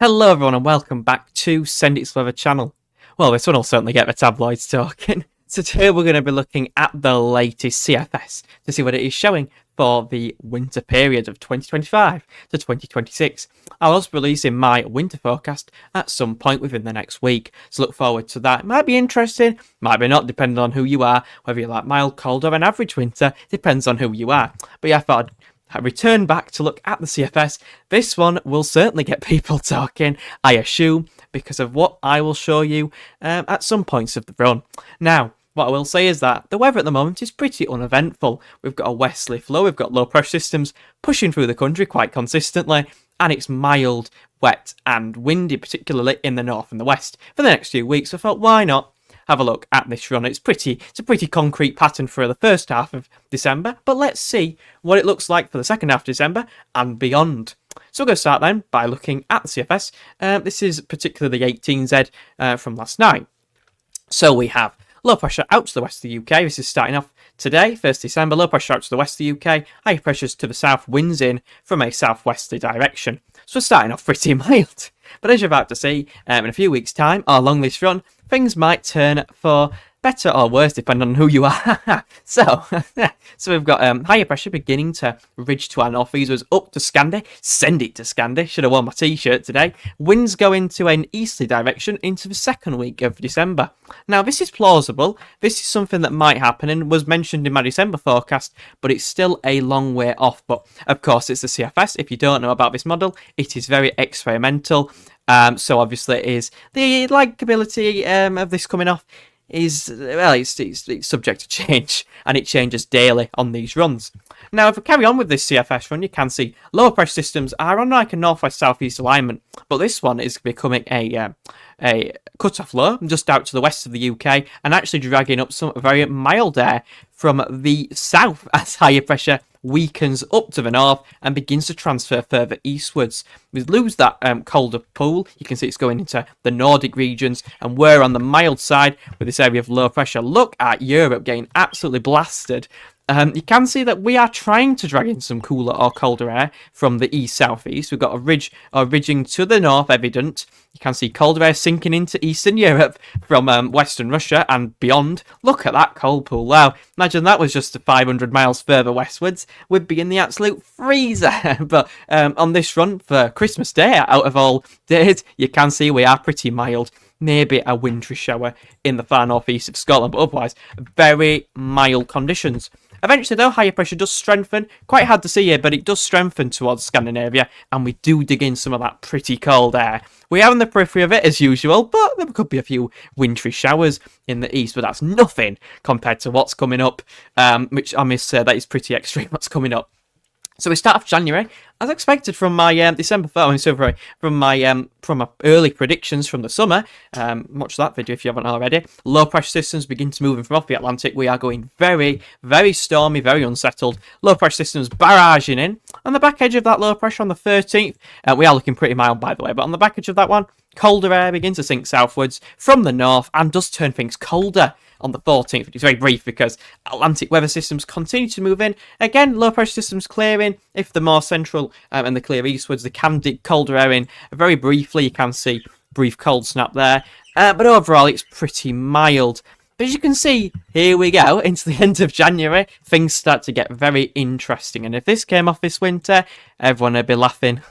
Hello everyone and welcome back to Send It Weather channel. Well, this one will certainly get the tabloids talking. So today we're going to be looking at the latest CFS to see what it is showing for the winter period of 2025 to 2026. I'll also be releasing my winter forecast at some point within the next week, so look forward to that. It might be interesting, might be not, depending on who you are, whether you like mild, cold or an average winter, depends on who you are. But yeah, I thought I'd return back to look at the CFS. This one will certainly get people talking, I assume, because of what I will show you at some points of the run. Now, what I will say is that the weather at the moment is pretty uneventful. We've got a westerly flow, we've got low pressure systems pushing through the country quite consistently, and it's mild, wet and windy, particularly in the north and the west for the next few weeks. So I thought, why not have a look at this run? It's a pretty concrete pattern for the first half of December, but let's see what it looks like for the second half of December and beyond. So we're going to start then by looking at the CFS. This is particularly the 18Z from last night. So we have low pressure out to the west of the UK. This is starting off today, 1st December. Low pressure out to the west of the UK. High pressures to the south, winds in from a southwesterly direction. So we're starting off pretty mild. But as you're about to see, in a few weeks' time, or along this run, things might turn for better or worse, depending on who you are. so we've got higher pressure beginning to ridge to our northeastwards up to Scandi. Send it to Scandi. Should have worn my t-shirt today. Winds go into an easterly direction into the second week of December. Now, this is plausible. This is something that might happen and was mentioned in my December forecast, but it's still a long way off. But, of course, it's the CFS. If you don't know about this model, it is very experimental. So, obviously, it is the likability of this coming off is, well, it's subject to change, and it changes daily on these runs. Now, if we carry on with this CFS run, you can see lower pressure systems are on like a northwest-southeast alignment, but this one is becoming a cut-off low just out to the west of the UK and actually dragging up some very mild air from the south as higher pressure weakens up to the north and begins to transfer further eastwards. We lose that colder pool. You can see it's going into the Nordic regions, and we're on the mild side with this area of low pressure. Look at Europe getting absolutely blasted. You can see that we are trying to drag in some cooler or colder air from the east-southeast. We've got a ridge or ridging to the north evident. You can see colder air sinking into Eastern Europe from Western Russia and beyond. Look at that cold pool. Wow, imagine that was just 500 miles further westwards. We'd be in the absolute freezer. But on this run for Christmas Day, out of all days, you can see we are pretty mild. Maybe a wintry shower in the far northeast of Scotland, but otherwise very mild conditions. Eventually, though, higher pressure does strengthen. Quite hard to see here, but it does strengthen towards Scandinavia, and we do dig in some of that pretty cold air. We are on the periphery of it, as usual, but there could be a few wintry showers in the east, but that's nothing compared to what's coming up, which I must say that is pretty extreme, what's coming up. So we start off January, as expected from my December from my early predictions from the summer. Watch that video if you haven't already. Low pressure systems begin to move in from off the Atlantic. We are going very, very stormy, very unsettled. Low pressure systems barraging in. On the back edge of that low pressure on the 13th, we are looking pretty mild by the way, but on the back edge of that one, colder air begins to sink southwards from the north and does turn things colder on the 14th. It's very brief because Atlantic weather systems continue to move in. Again, low pressure systems clearing. If the more central and the clear eastwards, they can dig colder air in. Very briefly, you can see brief cold snap there. But overall, it's pretty mild. But as you can see, here we go, into the end of January, things start to get very interesting. And if this came off this winter, everyone would be laughing.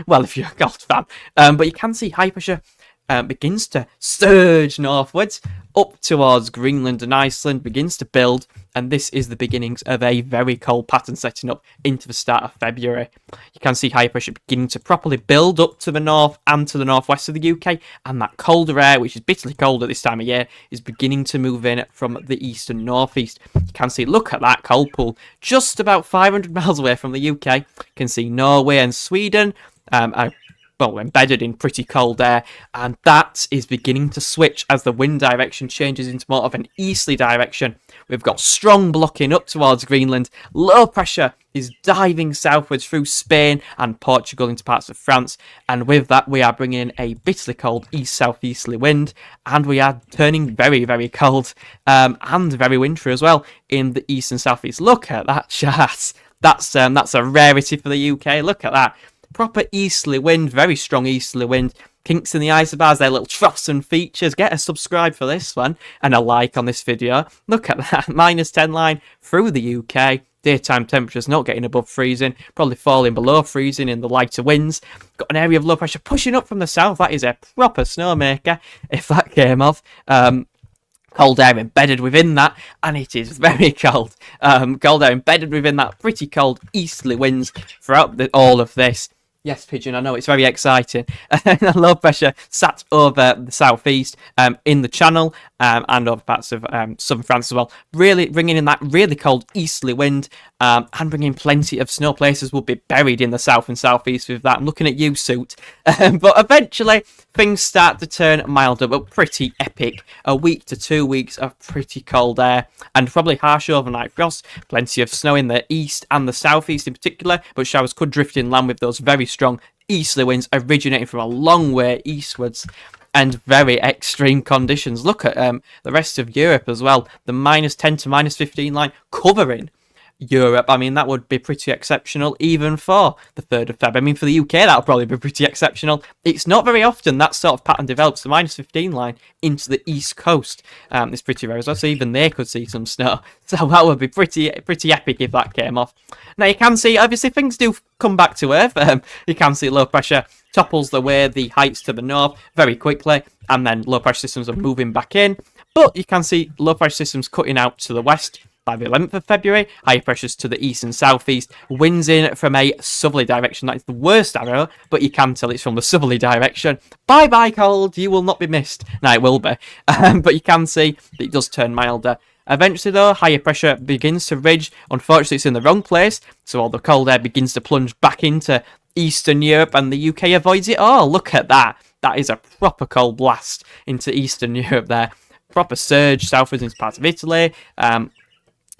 Well, if you're a golf fan. But you can see high pressure begins to surge northwards up towards Greenland and Iceland, begins to build, and this is the beginnings of a very cold pattern setting up into the start of February. You can see high pressure beginning to properly build up to the north and to the northwest of the UK, and that colder air, which is bitterly cold at this time of year, is beginning to move in from the east and northeast. You can see, look at that cold pool, just about 500 miles away from the UK. You can see Norway and Sweden are embedded in pretty cold air, and that is beginning to switch as the wind direction changes into more of an easterly direction. We've got strong blocking up towards Greenland. Low pressure is diving southwards through Spain and Portugal into parts of France, and with that we are bringing in a bitterly cold east-southeasterly wind, and we are turning very, very cold and very wintry as well in the east and southeast. Look at that chart. That's a rarity for the UK. Look at that. proper easterly wind, very strong easterly wind. Kinks in the isobars, their little troughs and features. Get a subscribe for this one and a like on this video. Look at that, -10 line through the UK. Daytime temperatures not getting above freezing, probably falling below freezing in the lighter winds. Got an area of low pressure pushing up from the south. That is a proper snowmaker if that came off. Cold air embedded within that, and it is very cold. Cold air embedded within that, pretty cold easterly winds throughout all of this. Yes, Pigeon, I know, it's very exciting. Low pressure sat over the southeast in the Channel and over parts of southern France as well. Really bringing in that really cold easterly wind and bringing plenty of snow. Places will be buried in the south and southeast with that. I'm looking at you, Suit. But eventually, things start to turn milder, but pretty epic. A week to 2 weeks of pretty cold air and probably harsh overnight frost. Plenty of snow in the east and the southeast in particular, but showers could drift inland with those very strong easterly winds originating from a long way eastwards. And very extreme conditions. Look at the rest of Europe as well. The -10 to -15 line covering Europe. I mean, that would be pretty exceptional even for the 3rd of Feb. I mean, for the UK, that would probably be pretty exceptional. It's not very often that sort of pattern develops. The -15 line into the east coast is pretty rare as well, so even they could see some snow. So that would be pretty epic if that came off. Now, you can see, obviously, things do come back to earth. You can see low pressure topples the heights to the north very quickly, and then low pressure systems are moving back in. But you can see low pressure systems cutting out to the west by the 11th of February, high pressures to the east and southeast, winds in from a southerly direction. That is the worst arrow, but you can tell it's from the southerly direction. Bye-bye, cold, you will not be missed. No, it will be. But you can see that it does turn milder. Eventually, though, higher pressure begins to ridge. Unfortunately, it's in the wrong place, so all the cold air begins to plunge back into Eastern Europe, and the UK avoids it all. Look at that. That is a proper cold blast into Eastern Europe there. Proper surge southwards into parts of Italy,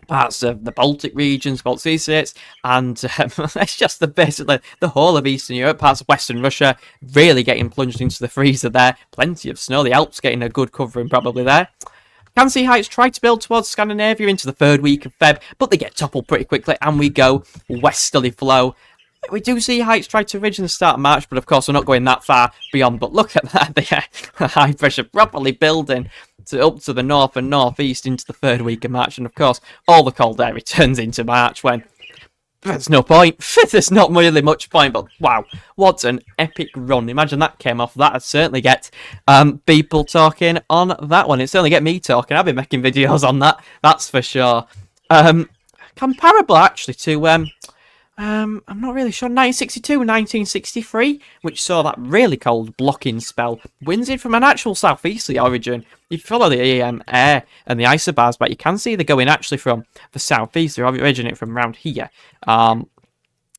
parts of the Baltic regions, Baltic Sea states, and it's just basically the whole of Eastern Europe, parts of Western Russia, really getting plunged into the freezer there. Plenty of snow, the Alps getting a good covering probably there. Can see heights try to build towards Scandinavia into the 3rd week of Feb, but they get toppled pretty quickly, and we go westerly flow. We do see heights try to ridge in the start of March, but of course we're not going that far beyond. But look at that, the high pressure properly building up to the north and northeast into the 3rd week of March. And of course, all the cold air returns into March when there's no point. There's not really much point, but wow, what an epic run. Imagine that came off. That'd certainly get people talking on that one. It'd certainly get me talking. I've been making videos on that, that's for sure. Comparable, actually, to... I'm not really sure. 1962 and 1963, which saw that really cold blocking spell. Winds in from an actual southeasterly origin. You follow the air and the isobars, but you can see they're going actually from the southeast. They're originating from around here.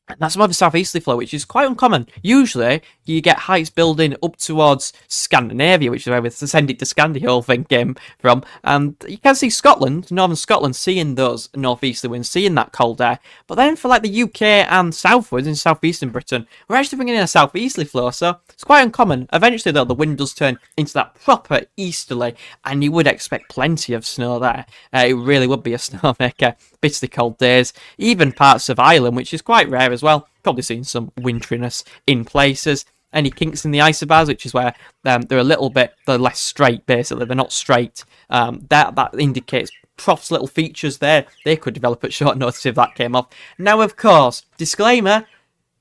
And that's more the southeasterly flow, which is quite uncommon. Usually, you get heights building up towards Scandinavia, which is where the Send It to Scandi whole thing came from. And you can see Scotland, northern Scotland, seeing those northeasterly winds, seeing that cold air. But then for like the UK and southwards in southeastern Britain, we're actually bringing in a southeasterly flow, so it's quite uncommon. Eventually, though, the wind does turn into that proper easterly, and you would expect plenty of snow there. It really would be a snowmaker. Bitterly cold days, even parts of Ireland, which is quite rare as well. Probably seen some winteriness in places. Any kinks in the isobars, which is where they're a little bit, they're less straight, basically. They're not straight. That indicates troughs, little features there. They could develop at short notice if that came off. Now, of course, disclaimer,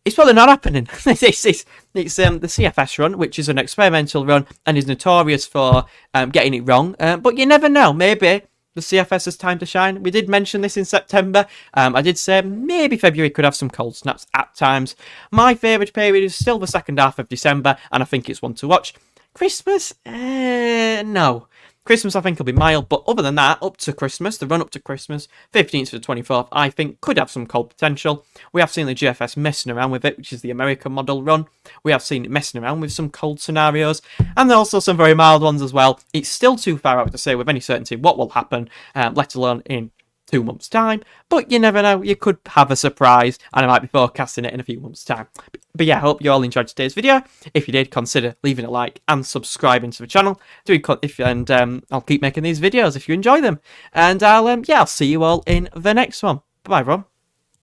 it's probably not happening. It's the CFS run, which is an experimental run and is notorious for getting it wrong. But you never know. Maybe the CFS has time to shine. We did mention this in September. I did say maybe February could have some cold snaps at times. My favourite period is still the 2nd half of December, and I think it's one to watch. Christmas? No. Christmas, I think, will be mild, but other than that, up to Christmas, the run up to Christmas, 15th to the 24th, I think could have some cold potential. We have seen the GFS messing around with it, which is the American model run. We have seen it messing around with some cold scenarios, and there are also some very mild ones as well. It's still too far out to say with any certainty what will happen, let alone in 2 months' time, but you never know, you could have a surprise, and I might be forecasting it in a few months' time. But yeah, I hope you all enjoyed today's video. If you did, consider leaving a like and subscribing to the channel. I'll keep making these videos if you enjoy them. And I'll see you all in the next one. Bye, everyone.